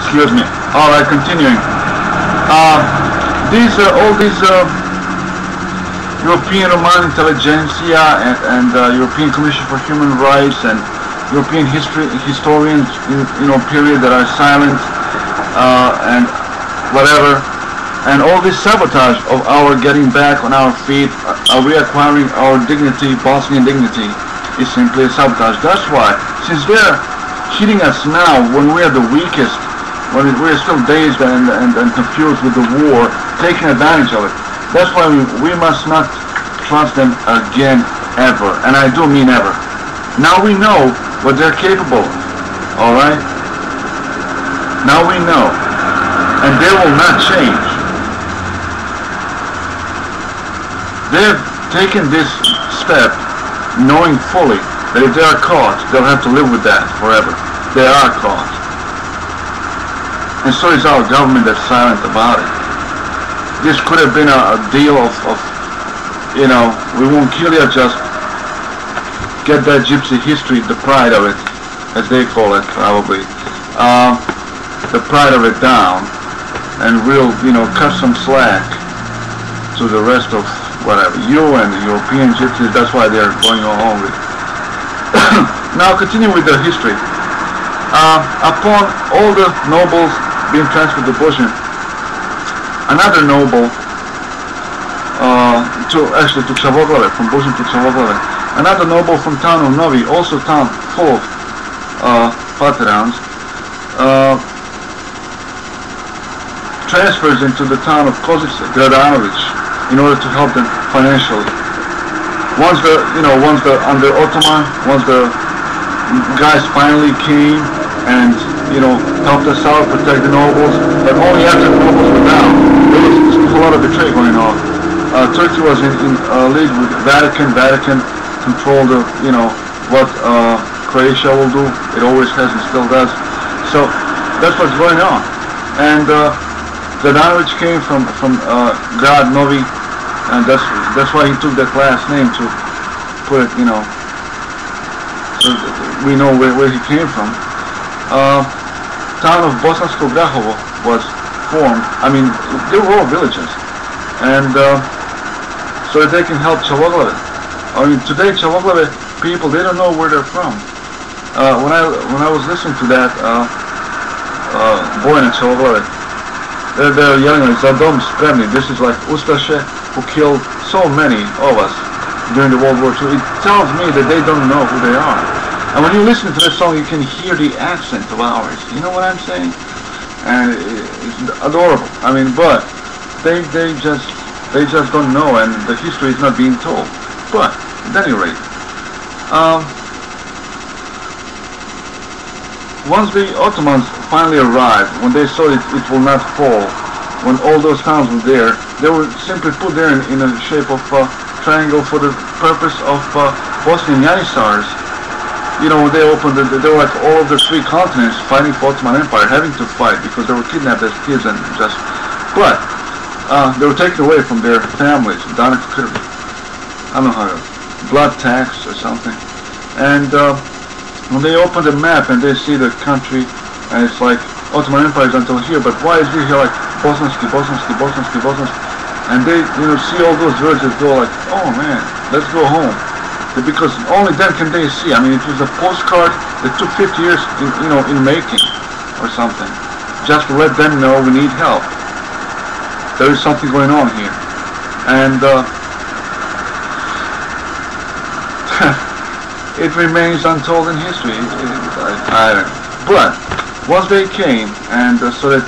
Excuse me. All right, continuing. All these European Roman intelligentsia and European Commission for Human Rights and European historians, period, that are silent and whatever, and all this sabotage of our getting back on our feet, reacquiring our dignity, Bosnian dignity, is simply a sabotage. That's why, since they're hitting us now when we are the weakest, when we're still dazed and confused with the war, taking advantage of it. That's why we must not trust them again, ever. And I do mean ever. Now we know what they're capable of. Alright? Now we know. And they will not change. They've taken this step knowing fully that if they are caught, they'll have to live with that forever. They are caught. And so is our government that's silent about it. This could have been a deal of we won't kill you, just get that gypsy history, the pride of it, as they call it probably, the pride of it down, and we'll, cut some slack to the rest of whatever, you and the European gypsies. That's why they're going along with it. Now continue with the history. Upon all the nobles being transferred to Bosnia, another noble, to Čavoglave, from Bosnia to Čavoglave, another noble from town of Novi, also town full of patrons, transfers into the town of Kozice, Gradanović, in order to help them financially. Once under Ottoman, once the guys finally came and helped us out, protect the nobles, but only after the nobles were down. There was a lot of betrayal going on. Turkey was in league with Vatican. Vatican controlled what Croatia will do. It always has and still does. So that's what's going on. And Gradanović came from Grad Novi, and that's why he took that last name, to put it, so we know where he came from. Town of Bosansko Grahovo was formed. I mean, they were all villages, and so that they can help Čavoglave. I mean, today Čavoglave people, they don't know where they're from. When I was listening to that boy in Čavoglave, they're yelling like Zadom Spremni. This is like Ustaše who killed so many of us during the World War II. It tells me that they don't know who they are. And when you listen to this song, you can hear the accent of ours. You know what I'm saying? And it's adorable. I mean, but they just don't know, and the history is not being told. But at any rate, once the Ottomans finally arrived, when they saw it will not fall, when all those towns were there, they were simply put there in a shape of triangle for the purpose of Bosnian Janissars. When they opened it, they were like all of the three continents fighting for Ottoman Empire, having to fight because they were kidnapped as kids and just, but they were taken away from their families, I don't know how to, blood tax or something. And when they open the map and they see the country, and it's like Ottoman Empire is until here, but why is it here like Bosanski, and they see all those villages go like, oh man, let's go home. Because only then can they see. I mean, it was a postcard that took 50 years in making or something, just to let them know we need help. There is something going on here. And it remains untold in history. I don't know. But once they came, and so that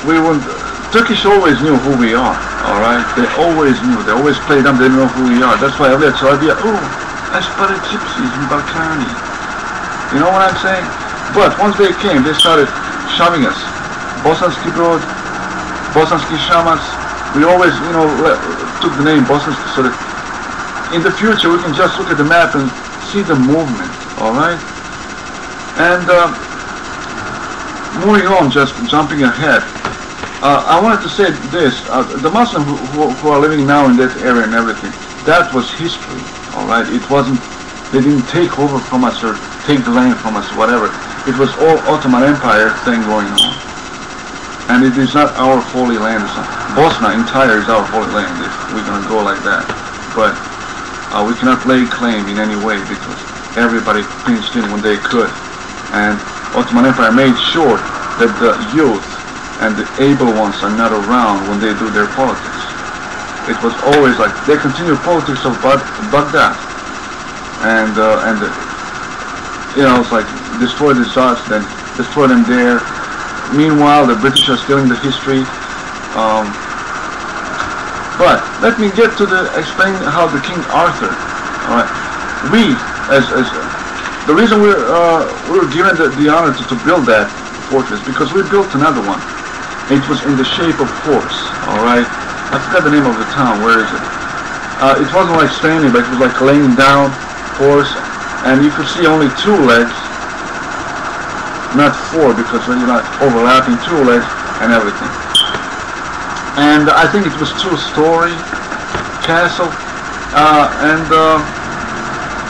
we would, Turkish always knew who we are. All right, they always knew. They always played them. They didn't know who we are. That's why every idea, oh, that's but gypsies in Balkani. You know what I'm saying? But once they came, they started shoving us. Bosanski Brod, Bosanski Shamac. We always, took the name Bosanski so that in the future we can just look at the map and see the movement. All right, and moving on, just jumping ahead. I wanted to say this, the Muslims who are living now in that area and everything, that was history, alright? It wasn't, they didn't take over from us or take the land from us, whatever. it was all Ottoman Empire thing going on. And it is not our holy land. Bosna entire is our holy land if we're going to go like that. But we cannot lay claim in any way because everybody pinched in when they could. And Ottoman Empire made sure that the youth and the able ones are not around when they do their politics. It was always like they continued politics of Baghdad, and you know, it's like destroy the Zaws, then destroy them there. Meanwhile, the British are stealing the history. But let me get to explain how the King Arthur. All right, we as the reason we were given the honor to build that fortress because we built another one. It was in the shape of horse. All right. I forgot the name of the town. Where is it? It wasn't like standing, but it was like laying down horse, and you could see only 2 legs, not 4, because when you're not overlapping 2 legs and everything. And I think it was 2-story castle, and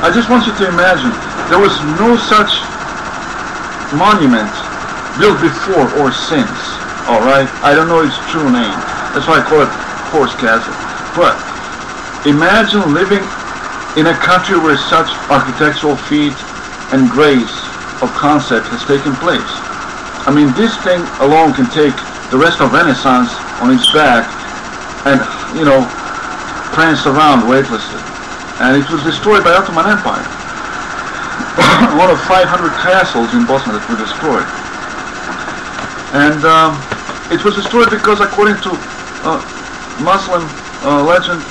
I just want you to imagine there was no such monument built before or since. All right, I don't know its true name. That's why I call it horse castle. But imagine living in a country where such architectural feat and grace of concept has taken place. I mean, this thing alone can take the rest of Renaissance on its back and, you know, prance around weightlessly. And it was destroyed by Ottoman Empire. One of 500 castles in Bosnia that were destroyed. And it was destroyed because, according to Muslim legend,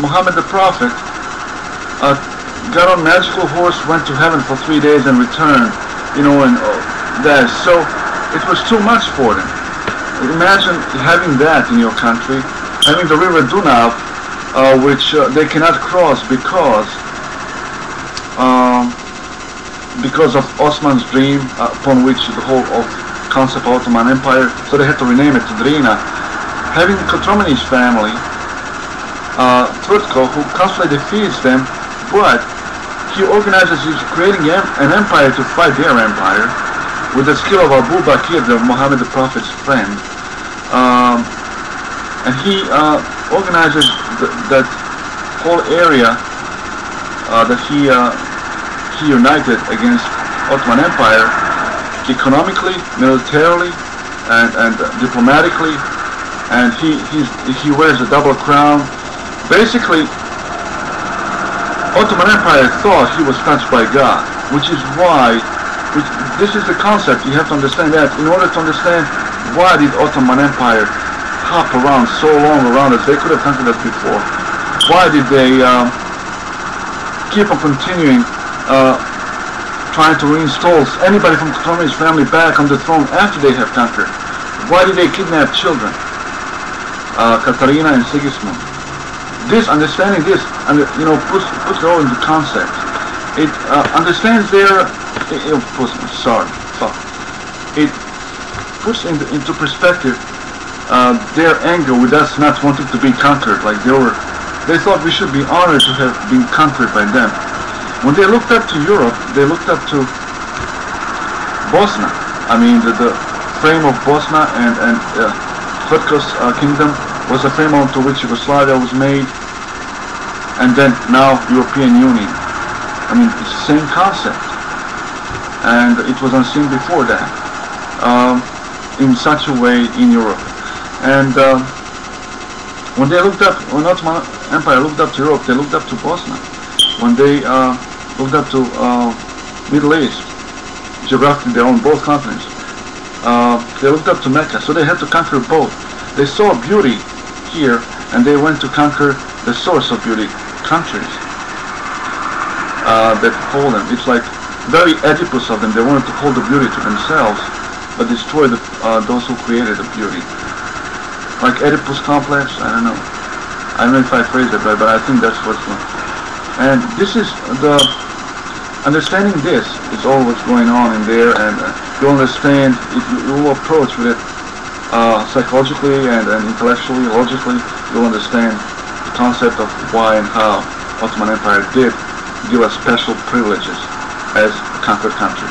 Muhammad the Prophet got on a magical horse, went to heaven for 3 days and returned, you know, and that. So it was too much for them. Imagine having that in your country, having the river Dunav, which they cannot cross because of Osman's dream, upon which the whole concept of Ottoman Empire, so they had to rename it to Drina. Having Kotromani's family, Tvrtko, who constantly defeats them, but he organizes, he's creating an empire to fight their empire with the skill of Abu Bakr, the Muhammad the Prophet's friend, and he organizes that whole area that he united against Ottoman Empire, economically, militarily, and diplomatically. And he wears a double crown. Basically, Ottoman Empire thought he was touched by God, which is why, this is the concept, you have to understand that. In order to understand why did Ottoman Empire hop around so long around us, they could have conquered us before. Why did they keep on continuing trying to reinstall anybody from Kotromani's family back on the throne after they have conquered? Why did they kidnap children? Katarina and Sigismund. This, understanding this, and you know, puts it all into concept. It understands their, it puts into perspective their anger with us not wanting to be conquered. Like they thought we should be honored to have been conquered by them. When they looked up to Europe, they looked up to Bosna. I mean, the frame of Bosna and Tvrtko's kingdom was the frame onto which Yugoslavia was made, and then now European Union. I mean, it's the same concept, and it was unseen before that in such a way in Europe. And when Ottoman Empire looked up to Europe, they looked up to Bosnia. When they looked up to Middle East, geographically they own both continents. They looked up to Mecca, so they had to conquer both. They saw beauty here, and they went to conquer the source of beauty, countries that hold them. It's like very Oedipus of them. They wanted to hold the beauty to themselves, but destroy those who created the beauty. Like Oedipus complex, I don't know if I phrased it right, but I think that's what's going on. And this is the understanding. This is all what's going on in there, and you understand. If you will approach with it psychologically and intellectually, logically, you'll understand the concept of why and how Ottoman Empire did give us special privileges as a conquered country.